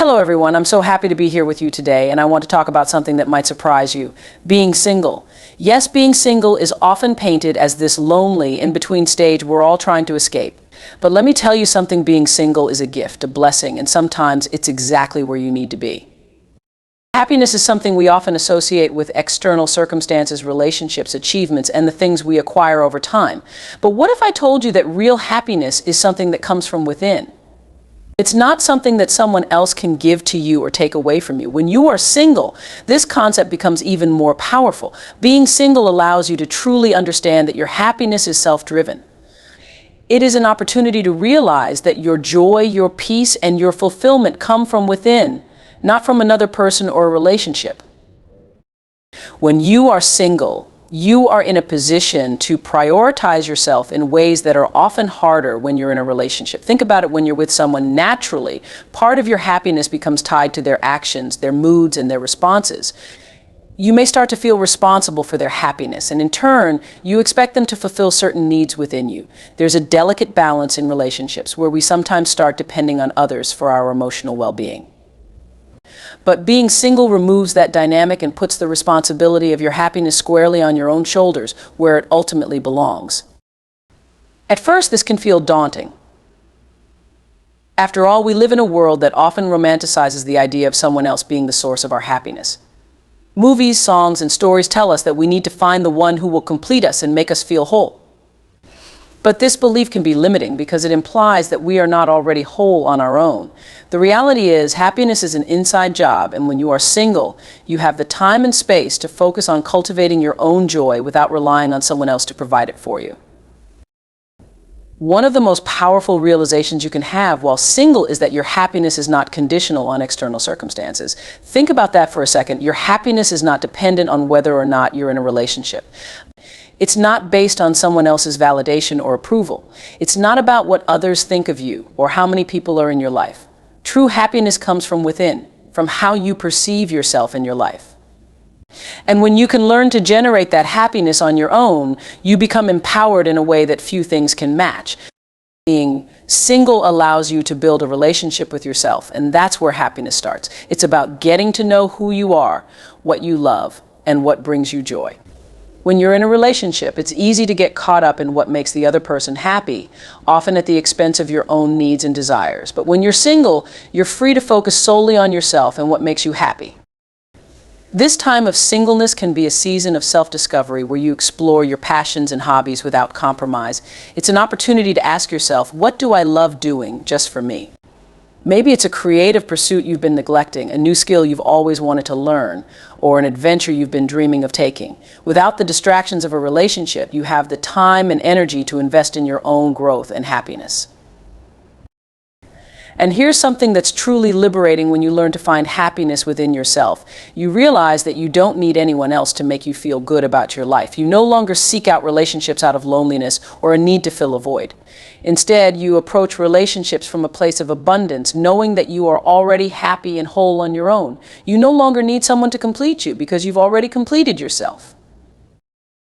Hello everyone, I'm so happy to be here with you today, and I want to talk about something that might surprise you: being single. Yes, being single is often painted as this lonely, in-between stage we're all trying to escape. But let me tell you something: being single is a gift, a blessing, and sometimes it's exactly where you need to be. Happiness is something we often associate with external circumstances, relationships, achievements, and the things we acquire over time. But what if I told you that real happiness is something that comes from within? It's not something that someone else can give to you or take away from you. When you are single, this concept becomes even more powerful. Being single allows you to truly understand that your happiness is self-driven. It is an opportunity to realize that your joy, your peace, and your fulfillment come from within, not from another person or a relationship. When you are single, you are in a position to prioritize yourself in ways that are often harder when you're in a relationship. Think about it: when you're with someone, naturally, part of your happiness becomes tied to their actions, their moods, and their responses. You may start to feel responsible for their happiness, and in turn, you expect them to fulfill certain needs within you. There's a delicate balance in relationships where we sometimes start depending on others for our emotional well-being. But being single removes that dynamic and puts the responsibility of your happiness squarely on your own shoulders, where it ultimately belongs. At first, this can feel daunting. After all, we live in a world that often romanticizes the idea of someone else being the source of our happiness. Movies, songs, and stories tell us that we need to find the one who will complete us and make us feel whole. But this belief can be limiting because it implies that we are not already whole on our own. The reality is, happiness is an inside job, and when you are single, you have the time and space to focus on cultivating your own joy without relying on someone else to provide it for you. One of the most powerful realizations you can have while single is that your happiness is not conditional on external circumstances. Think about that for a second. Your happiness is not dependent on whether or not you're in a relationship. It's not based on someone else's validation or approval. It's not about what others think of you or how many people are in your life. True happiness comes from within, from how you perceive yourself in your life. And when you can learn to generate that happiness on your own, you become empowered in a way that few things can match. Being single allows you to build a relationship with yourself, and that's where happiness starts. It's about getting to know who you are, what you love, and what brings you joy. When you're in a relationship, it's easy to get caught up in what makes the other person happy, often at the expense of your own needs and desires. But when you're single, you're free to focus solely on yourself and what makes you happy. This time of singleness can be a season of self-discovery where you explore your passions and hobbies without compromise. It's an opportunity to ask yourself, what do I love doing just for me? Maybe it's a creative pursuit you've been neglecting, a new skill you've always wanted to learn, or an adventure you've been dreaming of taking. Without the distractions of a relationship, you have the time and energy to invest in your own growth and happiness. And here's something that's truly liberating: when you learn to find happiness within yourself. You realize that you don't need anyone else to make you feel good about your life. You no longer seek out relationships out of loneliness or a need to fill a void. Instead, you approach relationships from a place of abundance, knowing that you are already happy and whole on your own. You no longer need someone to complete you because you've already completed yourself.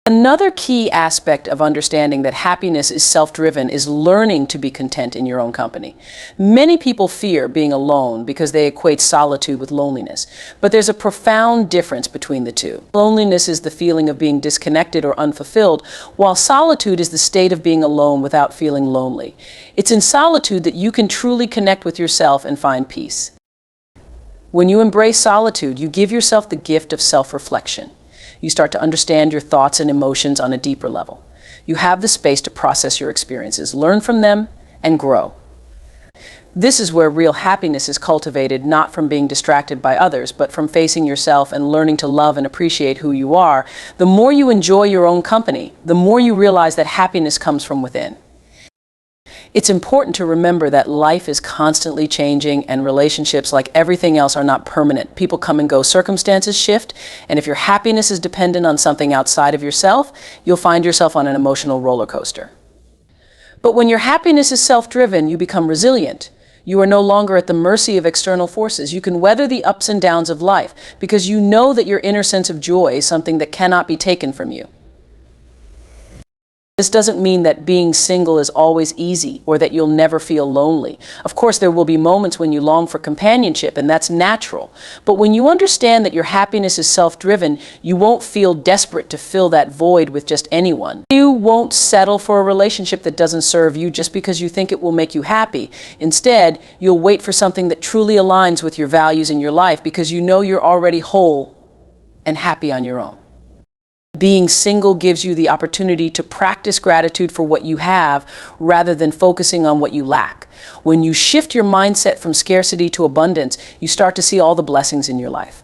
Another key aspect of understanding that happiness is self-driven is learning to be content in your own company. Many people fear being alone because they equate solitude with loneliness. But there's a profound difference between the two. Loneliness is the feeling of being disconnected or unfulfilled, while solitude is the state of being alone without feeling lonely. It's in solitude that you can truly connect with yourself and find peace. When you embrace solitude, you give yourself the gift of self-reflection. You start to understand your thoughts and emotions on a deeper level. You have the space to process your experiences, learn from them, and grow. This is where real happiness is cultivated, not from being distracted by others, but from facing yourself and learning to love and appreciate who you are. The more you enjoy your own company, the more you realize that happiness comes from within. It's important to remember that life is constantly changing, and relationships, like everything else, are not permanent. People come and go, circumstances shift, and if your happiness is dependent on something outside of yourself, you'll find yourself on an emotional roller coaster. But when your happiness is self-driven, you become resilient. You are no longer at the mercy of external forces. You can weather the ups and downs of life because you know that your inner sense of joy is something that cannot be taken from you. This doesn't mean that being single is always easy or that you'll never feel lonely. Of course, there will be moments when you long for companionship, and that's natural. But when you understand that your happiness is self-driven, you won't feel desperate to fill that void with just anyone. You won't settle for a relationship that doesn't serve you just because you think it will make you happy. Instead, you'll wait for something that truly aligns with your values in your life because you know you're already whole and happy on your own. Being single gives you the opportunity to practice gratitude for what you have rather than focusing on what you lack. When you shift your mindset from scarcity to abundance, you start to see all the blessings in your life.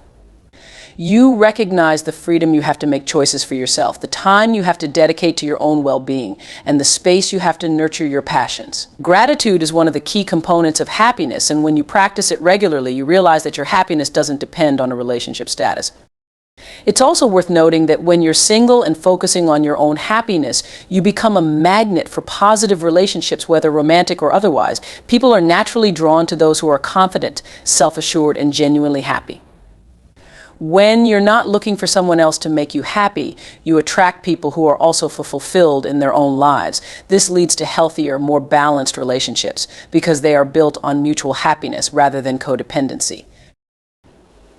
You recognize the freedom you have to make choices for yourself, the time you have to dedicate to your own well-being, and the space you have to nurture your passions. Gratitude is one of the key components of happiness, and when you practice it regularly, you realize that your happiness doesn't depend on a relationship status. It's also worth noting that when you're single and focusing on your own happiness, you become a magnet for positive relationships, whether romantic or otherwise. People are naturally drawn to those who are confident, self-assured, and genuinely happy. When you're not looking for someone else to make you happy, you attract people who are also fulfilled in their own lives. This leads to healthier, more balanced relationships because they are built on mutual happiness rather than codependency.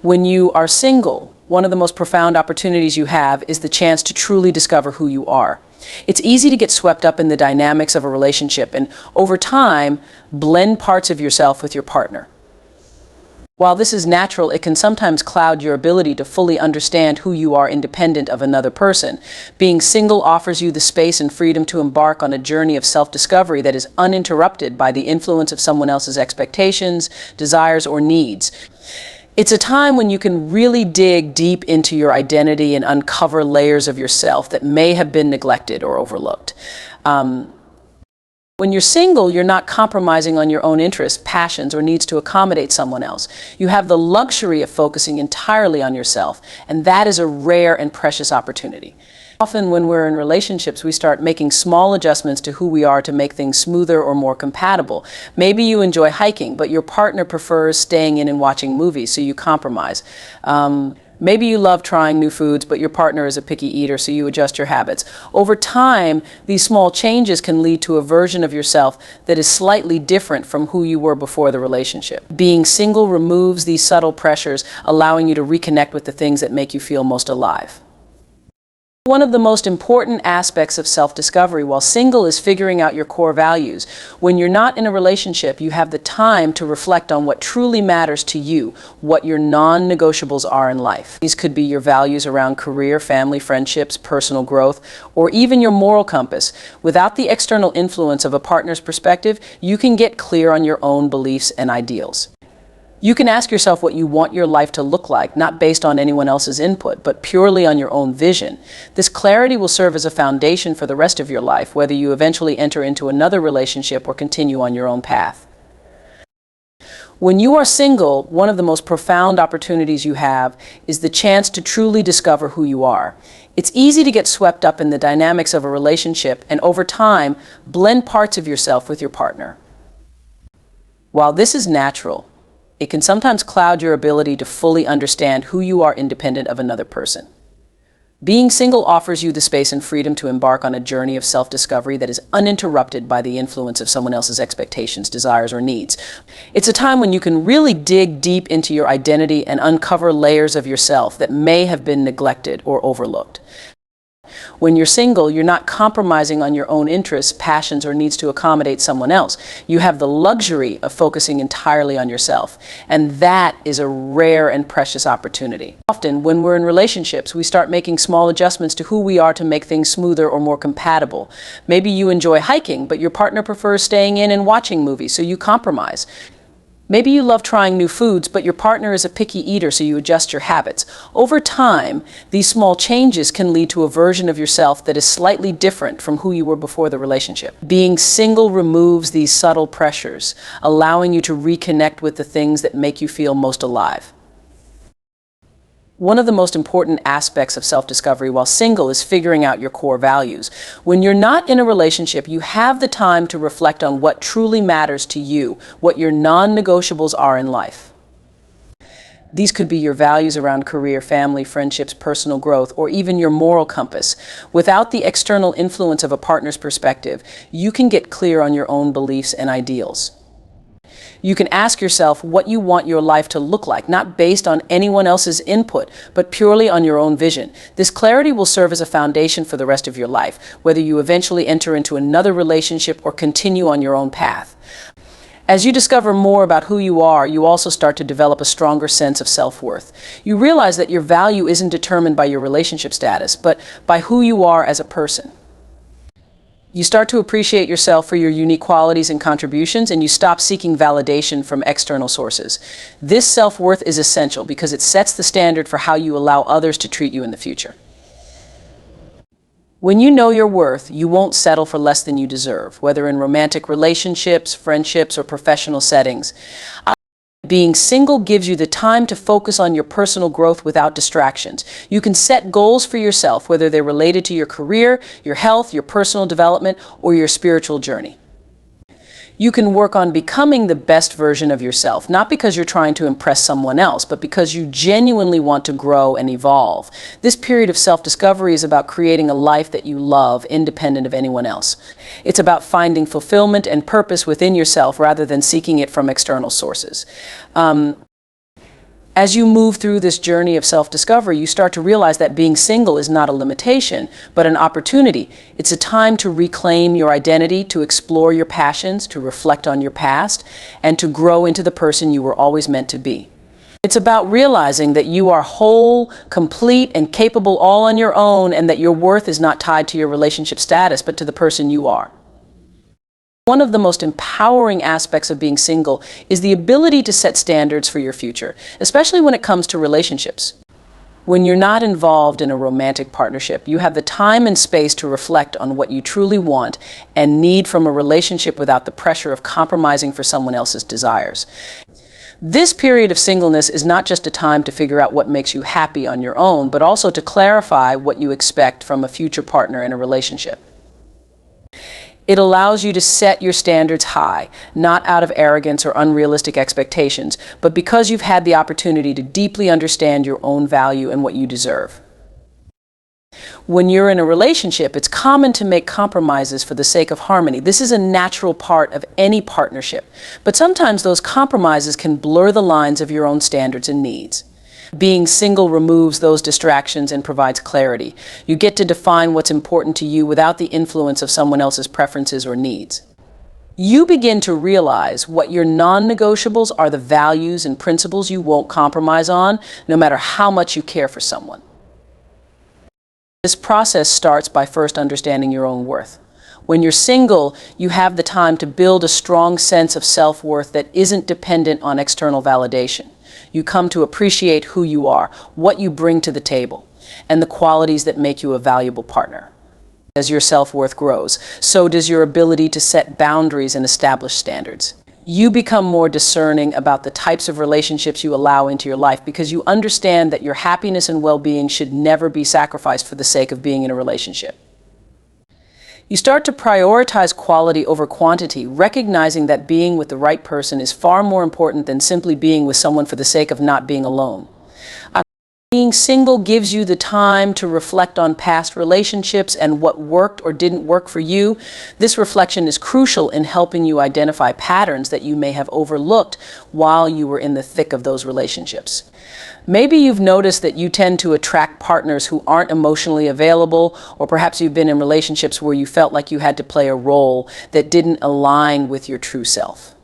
When you are single, one of the most profound opportunities you have is the chance to truly discover who you are. It's easy to get swept up in the dynamics of a relationship and, over time, blend parts of yourself with your partner. While this is natural, it can sometimes cloud your ability to fully understand who you are independent of another person. Being single offers you the space and freedom to embark on a journey of self-discovery that is uninterrupted by the influence of someone else's expectations, desires, or needs. It's a time when you can really dig deep into your identity and uncover layers of yourself that may have been neglected or overlooked. When you're single, you're not compromising on your own interests, passions, or needs to accommodate someone else. You have the luxury of focusing entirely on yourself, and that is a rare and precious opportunity. Often when we're in relationships, we start making small adjustments to who we are to make things smoother or more compatible. Maybe you enjoy hiking, but your partner prefers staying in and watching movies, so you compromise. Maybe you love trying new foods, but your partner is a picky eater, so you adjust your habits. Over time, these small changes can lead to a version of yourself that is slightly different from who you were before the relationship. Being single removes these subtle pressures, allowing you to reconnect with the things that make you feel most alive. One of the most important aspects of self-discovery while single is figuring out your core values. When you're not in a relationship, you have the time to reflect on what truly matters to you, what your non-negotiables are in life. These could be your values around career, family, friendships, personal growth, or even your moral compass. Without the external influence of a partner's perspective, you can get clear on your own beliefs and ideals. You can ask yourself what you want your life to look like, not based on anyone else's input, but purely on your own vision. This clarity will serve as a foundation for the rest of your life, whether you eventually enter into another relationship or continue on your own path. When you are single, one of the most profound opportunities you have is the chance to truly discover who you are. It's easy to get swept up in the dynamics of a relationship and, over time, blend parts of yourself with your partner. While this is natural, it can sometimes cloud your ability to fully understand who you are independent of another person. Being single offers you the space and freedom to embark on a journey of self-discovery that is uninterrupted by the influence of someone else's expectations, desires, or needs. It's a time when you can really dig deep into your identity and uncover layers of yourself that may have been neglected or overlooked. When you're single, you're not compromising on your own interests, passions, or needs to accommodate someone else. You have the luxury of focusing entirely on yourself, and that is a rare and precious opportunity. Often, when we're in relationships, we start making small adjustments to who we are to make things smoother or more compatible. Maybe you enjoy hiking, but your partner prefers staying in and watching movies, so you compromise. Maybe you love trying new foods, but your partner is a picky eater, so you adjust your habits. Over time, these small changes can lead to a version of yourself that is slightly different from who you were before the relationship. Being single removes these subtle pressures, allowing you to reconnect with the things that make you feel most alive. One of the most important aspects of self-discovery while single is figuring out your core values. When you're not in a relationship, you have the time to reflect on what truly matters to you, what your non-negotiables are in life. These could be your values around career, family, friendships, personal growth, or even your moral compass. Without the external influence of a partner's perspective, you can get clear on your own beliefs and ideals. You can ask yourself what you want your life to look like, not based on anyone else's input, but purely on your own vision. This clarity will serve as a foundation for the rest of your life, whether you eventually enter into another relationship or continue on your own path. As you discover more about who you are, you also start to develop a stronger sense of self-worth. You realize that your value isn't determined by your relationship status, but by who you are as a person. You start to appreciate yourself for your unique qualities and contributions, and you stop seeking validation from external sources. This self-worth is essential because it sets the standard for how you allow others to treat you in the future. When you know your worth, you won't settle for less than you deserve, whether in romantic relationships, friendships, or professional settings. Being single gives you the time to focus on your personal growth without distractions. You can set goals for yourself, whether they're related to your career, your health, your personal development, or your spiritual journey. You can work on becoming the best version of yourself, not because you're trying to impress someone else, but because you genuinely want to grow and evolve. This period of self-discovery is about creating a life that you love, independent of anyone else. It's about finding fulfillment and purpose within yourself rather than seeking it from external sources. As you move through this journey of self-discovery, you start to realize that being single is not a limitation, but an opportunity. It's a time to reclaim your identity, to explore your passions, to reflect on your past, and to grow into the person you were always meant to be. It's about realizing that you are whole, complete, and capable all on your own, and that your worth is not tied to your relationship status, but to the person you are. One of the most empowering aspects of being single is the ability to set standards for your future, especially when it comes to relationships. When you're not involved in a romantic partnership, you have the time and space to reflect on what you truly want and need from a relationship without the pressure of compromising for someone else's desires. This period of singleness is not just a time to figure out what makes you happy on your own, but also to clarify what you expect from a future partner in a relationship. It allows you to set your standards high, not out of arrogance or unrealistic expectations, but because you've had the opportunity to deeply understand your own value and what you deserve. When you're in a relationship, it's common to make compromises for the sake of harmony. This is a natural part of any partnership, but sometimes those compromises can blur the lines of your own standards and needs. Being single removes those distractions and provides clarity. You get to define what's important to you without the influence of someone else's preferences or needs. You begin to realize what your non-negotiables are, the values and principles you won't compromise on, no matter how much you care for someone. This process starts by first understanding your own worth. When you're single, you have the time to build a strong sense of self-worth that isn't dependent on external validation. You come to appreciate who you are, what you bring to the table, and the qualities that make you a valuable partner. As your self-worth grows, so does your ability to set boundaries and establish standards. You become more discerning about the types of relationships you allow into your life because you understand that your happiness and well-being should never be sacrificed for the sake of being in a relationship. You start to prioritize quality over quantity, recognizing that being with the right person is far more important than simply being with someone for the sake of not being alone. Being single gives you the time to reflect on past relationships and what worked or didn't work for you. This reflection is crucial in helping you identify patterns that you may have overlooked while you were in the thick of those relationships. Maybe you've noticed that you tend to attract partners who aren't emotionally available, or perhaps you've been in relationships where you felt like you had to play a role that didn't align with your true self.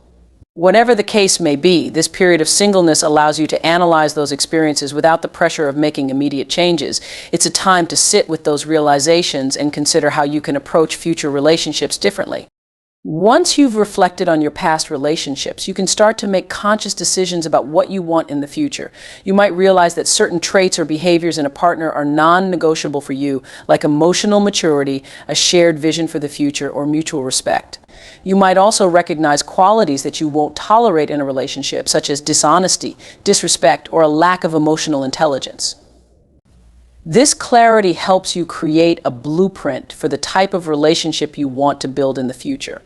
Whatever the case may be, this period of singleness allows you to analyze those experiences without the pressure of making immediate changes. It's a time to sit with those realizations and consider how you can approach future relationships differently. Once you've reflected on your past relationships, you can start to make conscious decisions about what you want in the future. You might realize that certain traits or behaviors in a partner are non-negotiable for you, like emotional maturity, a shared vision for the future, or mutual respect. You might also recognize qualities that you won't tolerate in a relationship, such as dishonesty, disrespect, or a lack of emotional intelligence. This clarity helps you create a blueprint for the type of relationship you want to build in the future,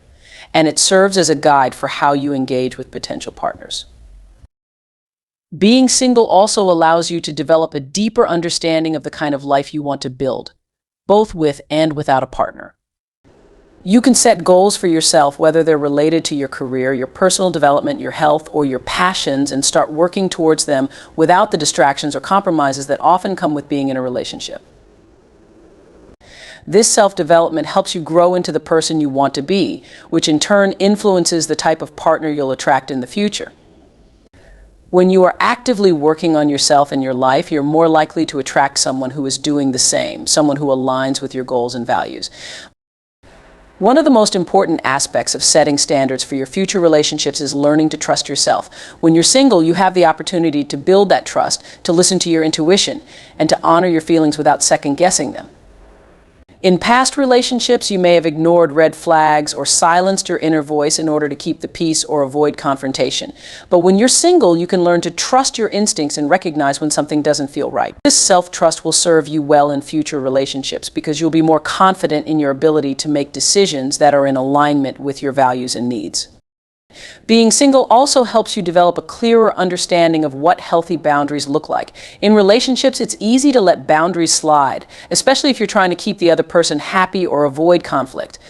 and it serves as a guide for how you engage with potential partners. Being single also allows you to develop a deeper understanding of the kind of life you want to build, both with and without a partner. You can set goals for yourself, whether they're related to your career, your personal development, your health, or your passions, and start working towards them without the distractions or compromises that often come with being in a relationship. This self-development helps you grow into the person you want to be, which in turn influences the type of partner you'll attract in the future. When you are actively working on yourself and your life, you're more likely to attract someone who is doing the same, someone who aligns with your goals and values. One of the most important aspects of setting standards for your future relationships is learning to trust yourself. When you're single, you have the opportunity to build that trust, to listen to your intuition, and to honor your feelings without second-guessing them. In past relationships, you may have ignored red flags or silenced your inner voice in order to keep the peace or avoid confrontation. But when you're single, you can learn to trust your instincts and recognize when something doesn't feel right. This self-trust will serve you well in future relationships because you'll be more confident in your ability to make decisions that are in alignment with your values and needs. Being single also helps you develop a clearer understanding of what healthy boundaries look like. In relationships, it's easy to let boundaries slide, especially if you're trying to keep the other person happy or avoid conflict.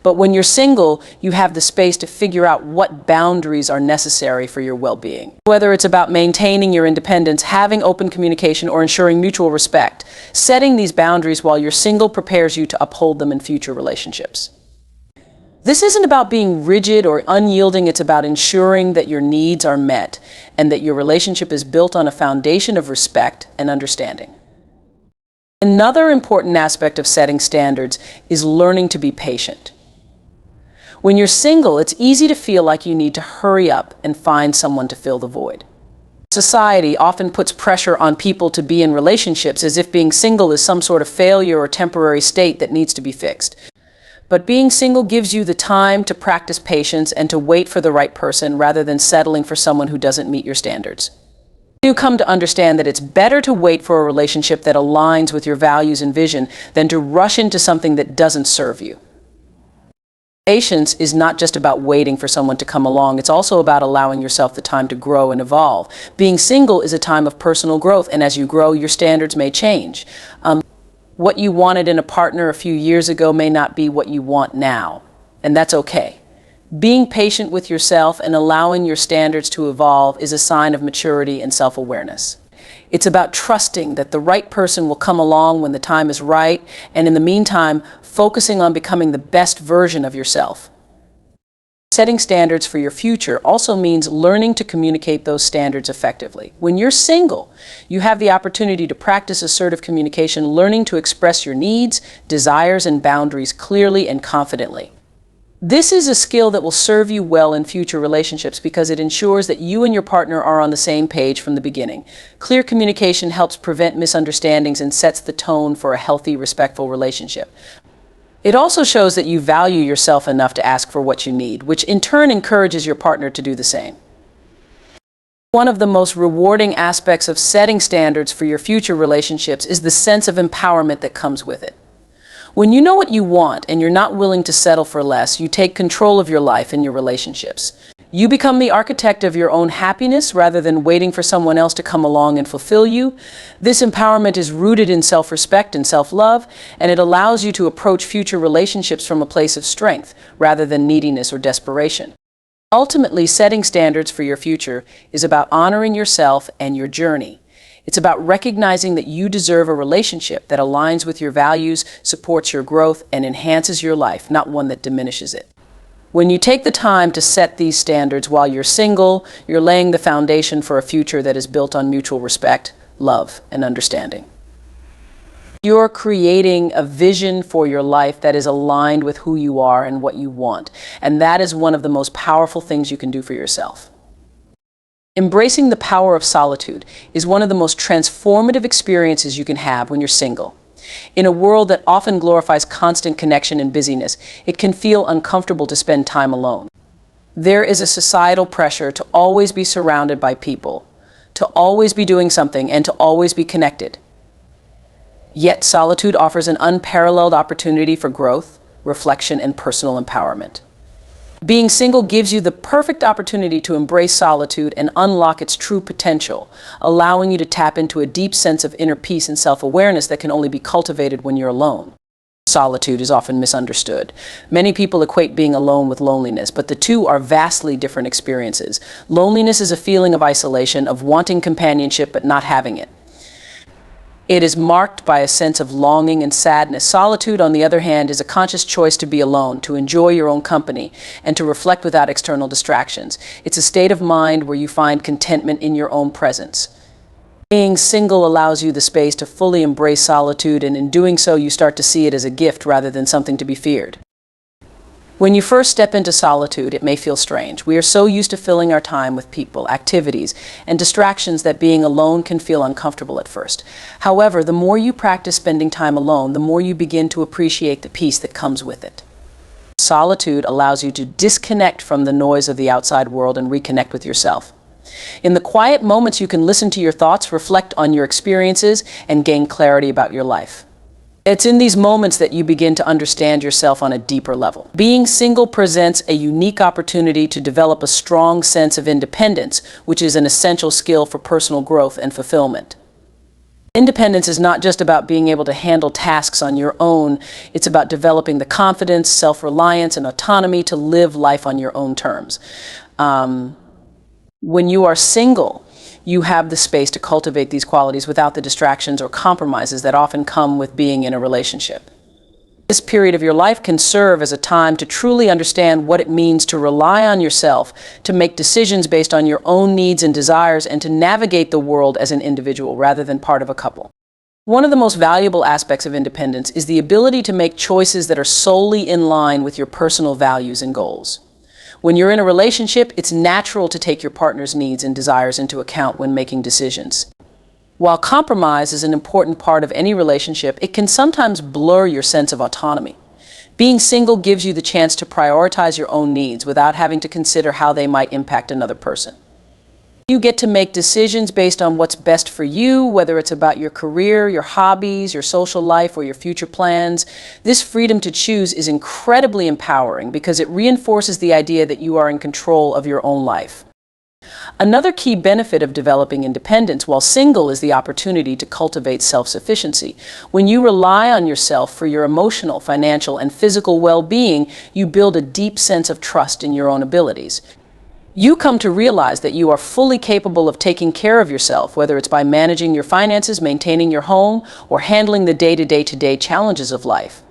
But when you're single, you have the space to figure out what boundaries are necessary for your well-being. Whether it's about maintaining your independence, having open communication, or ensuring mutual respect, setting these boundaries while you're single prepares you to uphold them in future relationships. This isn't about being rigid or unyielding, it's about ensuring that your needs are met and that your relationship is built on a foundation of respect and understanding. Another important aspect of setting standards is learning to be patient. When you're single, it's easy to feel like you need to hurry up and find someone to fill the void. Society often puts pressure on people to be in relationships as if being single is some sort of failure or temporary state that needs to be fixed. But being single gives you the time to practice patience and to wait for the right person rather than settling for someone who doesn't meet your standards. You come to understand that it's better to wait for a relationship that aligns with your values and vision than to rush into something that doesn't serve you. Patience is not just about waiting for someone to come along, it's also about allowing yourself the time to grow and evolve. Being single is a time of personal growth, and as you grow, your standards may change. What you wanted in a partner a few years ago may not be what you want now, and that's okay. Being patient with yourself and allowing your standards to evolve is a sign of maturity and self-awareness. It's about trusting that the right person will come along when the time is right, and in the meantime, focusing on becoming the best version of yourself. Setting standards for your future also means learning to communicate those standards effectively. When you're single, you have the opportunity to practice assertive communication, learning to express your needs, desires, and boundaries clearly and confidently. This is a skill that will serve you well in future relationships because it ensures that you and your partner are on the same page from the beginning. Clear communication helps prevent misunderstandings and sets the tone for a healthy, respectful relationship. It also shows that you value yourself enough to ask for what you need, which in turn encourages your partner to do the same. One of the most rewarding aspects of setting standards for your future relationships is the sense of empowerment that comes with it. When you know what you want and you're not willing to settle for less, you take control of your life and your relationships. You become the architect of your own happiness rather than waiting for someone else to come along and fulfill you. This empowerment is rooted in self-respect and self-love, and it allows you to approach future relationships from a place of strength rather than neediness or desperation. Ultimately, setting standards for your future is about honoring yourself and your journey. It's about recognizing that you deserve a relationship that aligns with your values, supports your growth, and enhances your life, not one that diminishes it. When you take the time to set these standards while you're single, you're laying the foundation for a future that is built on mutual respect, love, and understanding. You're creating a vision for your life that is aligned with who you are and what you want, and that is one of the most powerful things you can do for yourself. Embracing the power of solitude is one of the most transformative experiences you can have when you're single. In a world that often glorifies constant connection and busyness, it can feel uncomfortable to spend time alone. There is a societal pressure to always be surrounded by people, to always be doing something, and to always be connected. Yet solitude offers an unparalleled opportunity for growth, reflection, and personal empowerment. Being single gives you the perfect opportunity to embrace solitude and unlock its true potential, allowing you to tap into a deep sense of inner peace and self-awareness that can only be cultivated when you're alone. Solitude is often misunderstood. Many people equate being alone with loneliness, but the two are vastly different experiences. Loneliness is a feeling of isolation, of wanting companionship but not having it. It is marked by a sense of longing and sadness. Solitude, on the other hand, is a conscious choice to be alone, to enjoy your own company, and to reflect without external distractions. It's a state of mind where you find contentment in your own presence. Being single allows you the space to fully embrace solitude, and in doing so, you start to see it as a gift rather than something to be feared. When you first step into solitude, it may feel strange. We are so used to filling our time with people, activities, and distractions that being alone can feel uncomfortable at first. However, the more you practice spending time alone, the more you begin to appreciate the peace that comes with it. Solitude allows you to disconnect from the noise of the outside world and reconnect with yourself. In the quiet moments, you can listen to your thoughts, reflect on your experiences, and gain clarity about your life. It's in these moments that you begin to understand yourself on a deeper level. Being single presents a unique opportunity to develop a strong sense of independence, which is an essential skill for personal growth and fulfillment. Independence is not just about being able to handle tasks on your own. It's about developing the confidence, self-reliance, and autonomy to live life on your own terms. When you are single, you have the space to cultivate these qualities without the distractions or compromises that often come with being in a relationship. This period of your life can serve as a time to truly understand what it means to rely on yourself, to make decisions based on your own needs and desires, and to navigate the world as an individual rather than part of a couple. One of the most valuable aspects of independence is the ability to make choices that are solely in line with your personal values and goals. When you're in a relationship, it's natural to take your partner's needs and desires into account when making decisions. While compromise is an important part of any relationship, it can sometimes blur your sense of autonomy. Being single gives you the chance to prioritize your own needs without having to consider how they might impact another person. You get to make decisions based on what's best for you, whether it's about your career, your hobbies, your social life, or your future plans. This freedom to choose is incredibly empowering because it reinforces the idea that you are in control of your own life. Another key benefit of developing independence while single is the opportunity to cultivate self-sufficiency. When you rely on yourself for your emotional, financial, and physical well-being, you build a deep sense of trust in your own abilities. You come to realize that you are fully capable of taking care of yourself, whether it's by managing your finances, maintaining your home, or handling the day-to-day challenges of life.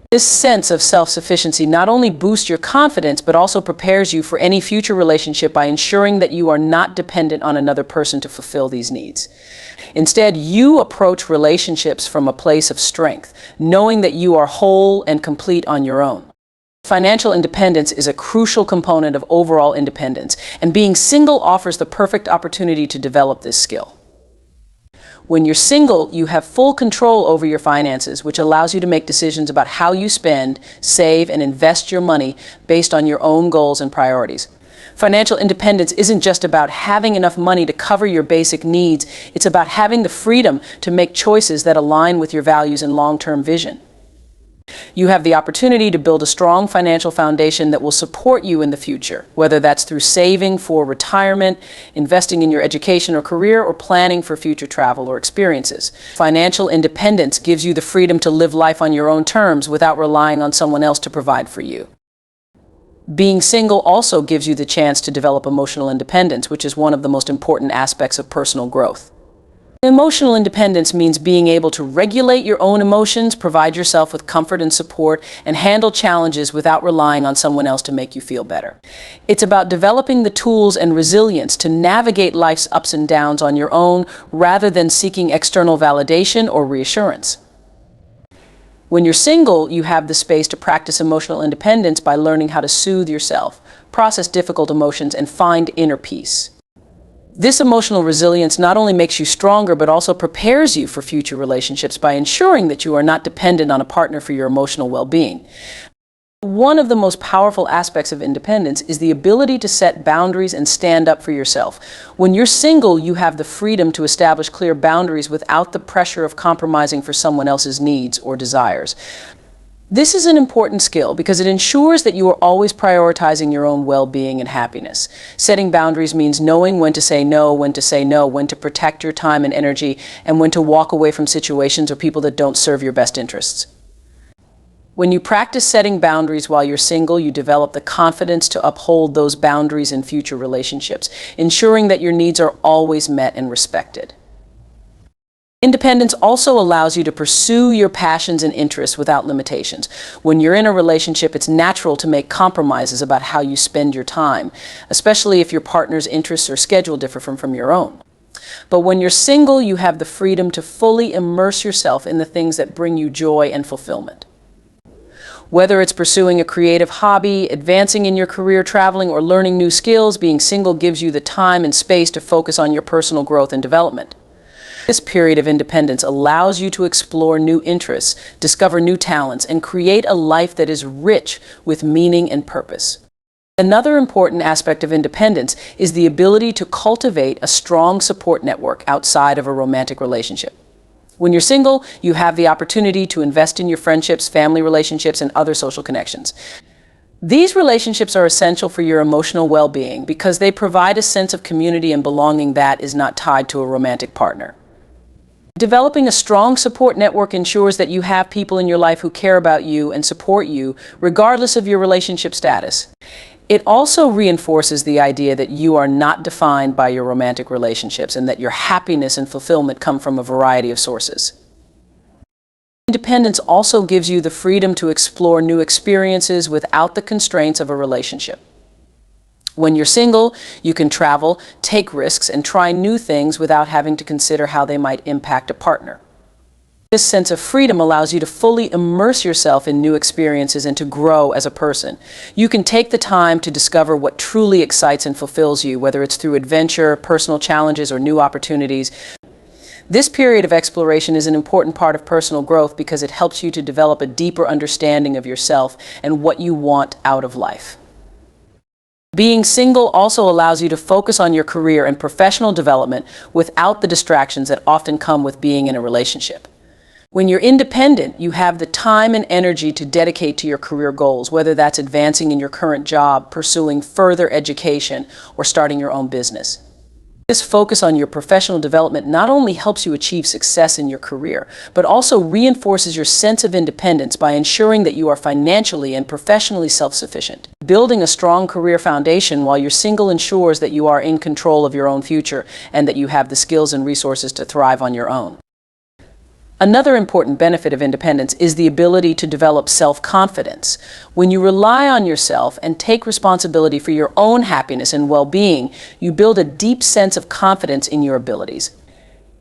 This sense of self-sufficiency not only boosts your confidence, but also prepares you for any future relationship by ensuring that you are not dependent on another person to fulfill these needs. Instead, you approach relationships from a place of strength, knowing that you are whole and complete on your own. Financial independence is a crucial component of overall independence, and being single offers the perfect opportunity to develop this skill. When you're single, you have full control over your finances, which allows you to make decisions about how you spend, save, and invest your money based on your own goals and priorities. Financial independence isn't just about having enough money to cover your basic needs. It's about having the freedom to make choices that align with your values and long-term vision. You have the opportunity to build a strong financial foundation that will support you in the future, whether that's through saving for retirement, investing in your education or career, or planning for future travel or experiences. Financial independence gives you the freedom to live life on your own terms without relying on someone else to provide for you. Being single also gives you the chance to develop emotional independence, which is one of the most important aspects of personal growth. Emotional independence means being able to regulate your own emotions, provide yourself with comfort and support, and handle challenges without relying on someone else to make you feel better. It's about developing the tools and resilience to navigate life's ups and downs on your own rather than seeking external validation or reassurance. When you're single, you have the space to practice emotional independence by learning how to soothe yourself, process difficult emotions, and find inner peace. This emotional resilience not only makes you stronger, but also prepares you for future relationships by ensuring that you are not dependent on a partner for your emotional well-being. One of the most powerful aspects of independence is the ability to set boundaries and stand up for yourself. When you're single, you have the freedom to establish clear boundaries without the pressure of compromising for someone else's needs or desires. This is an important skill because it ensures that you are always prioritizing your own well-being and happiness. Setting boundaries means knowing when to say no, when to protect your time and energy, and when to walk away from situations or people that don't serve your best interests. When you practice setting boundaries while you're single, you develop the confidence to uphold those boundaries in future relationships, ensuring that your needs are always met and respected. Independence also allows you to pursue your passions and interests without limitations. When you're in a relationship, it's natural to make compromises about how you spend your time, especially if your partner's interests or schedule differ from your own. But when you're single, you have the freedom to fully immerse yourself in the things that bring you joy and fulfillment. Whether it's pursuing a creative hobby, advancing in your career, traveling, or learning new skills, being single gives you the time and space to focus on your personal growth and development. This period of independence allows you to explore new interests, discover new talents, and create a life that is rich with meaning and purpose. Another important aspect of independence is the ability to cultivate a strong support network outside of a romantic relationship. When you're single, you have the opportunity to invest in your friendships, family relationships, and other social connections. These relationships are essential for your emotional well-being because they provide a sense of community and belonging that is not tied to a romantic partner. Developing a strong support network ensures that you have people in your life who care about you and support you, regardless of your relationship status. It also reinforces the idea that you are not defined by your romantic relationships and that your happiness and fulfillment come from a variety of sources. Independence also gives you the freedom to explore new experiences without the constraints of a relationship. When you're single, you can travel, take risks, and try new things without having to consider how they might impact a partner. This sense of freedom allows you to fully immerse yourself in new experiences and to grow as a person. You can take the time to discover what truly excites and fulfills you, whether it's through adventure, personal challenges, or new opportunities. This period of exploration is an important part of personal growth because it helps you to develop a deeper understanding of yourself and what you want out of life. Being single also allows you to focus on your career and professional development without the distractions that often come with being in a relationship. When you're independent, you have the time and energy to dedicate to your career goals, whether that's advancing in your current job, pursuing further education, or starting your own business. This focus on your professional development not only helps you achieve success in your career, but also reinforces your sense of independence by ensuring that you are financially and professionally self-sufficient. Building a strong career foundation while you're single ensures that you are in control of your own future and that you have the skills and resources to thrive on your own. Another important benefit of independence is the ability to develop self-confidence. When you rely on yourself and take responsibility for your own happiness and well-being, you build a deep sense of confidence in your abilities.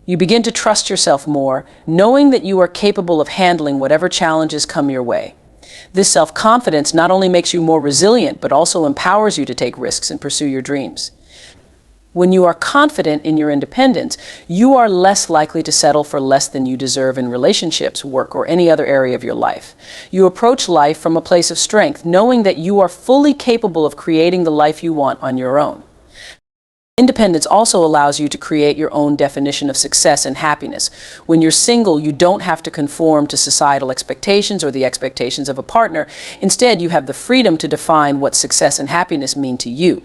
You begin to trust yourself more, knowing that you are capable of handling whatever challenges come your way. This self-confidence not only makes you more resilient, but also empowers you to take risks and pursue your dreams. When you are confident in your independence, you are less likely to settle for less than you deserve in relationships, work, or any other area of your life. You approach life from a place of strength, knowing that you are fully capable of creating the life you want on your own. Independence also allows you to create your own definition of success and happiness. When you're single, you don't have to conform to societal expectations or the expectations of a partner. Instead, you have the freedom to define what success and happiness mean to you.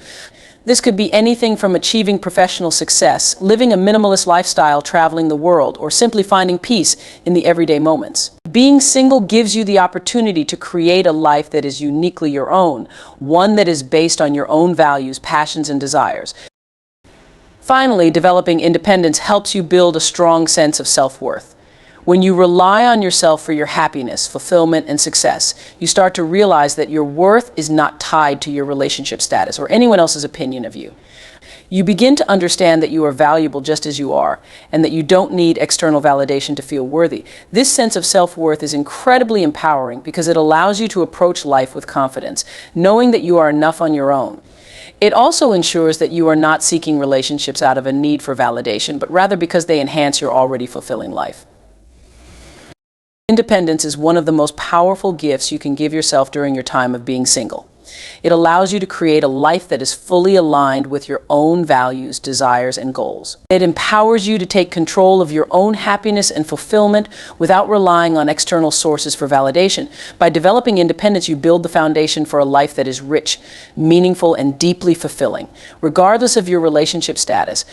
This could be anything from achieving professional success, living a minimalist lifestyle, traveling the world, or simply finding peace in the everyday moments. Being single gives you the opportunity to create a life that is uniquely your own, one that is based on your own values, passions, and desires. Finally, developing independence helps you build a strong sense of self-worth. When you rely on yourself for your happiness, fulfillment, and success, you start to realize that your worth is not tied to your relationship status or anyone else's opinion of you. You begin to understand that you are valuable just as you are, and that you don't need external validation to feel worthy. This sense of self-worth is incredibly empowering because it allows you to approach life with confidence, knowing that you are enough on your own. It also ensures that you are not seeking relationships out of a need for validation, but rather because they enhance your already fulfilling life. Independence is one of the most powerful gifts you can give yourself during your time of being single. It allows you to create a life that is fully aligned with your own values, desires, and goals. It empowers you to take control of your own happiness and fulfillment without relying on external sources for validation. By developing independence, you build the foundation for a life that is rich, meaningful, and deeply fulfilling. Regardless of your relationship status,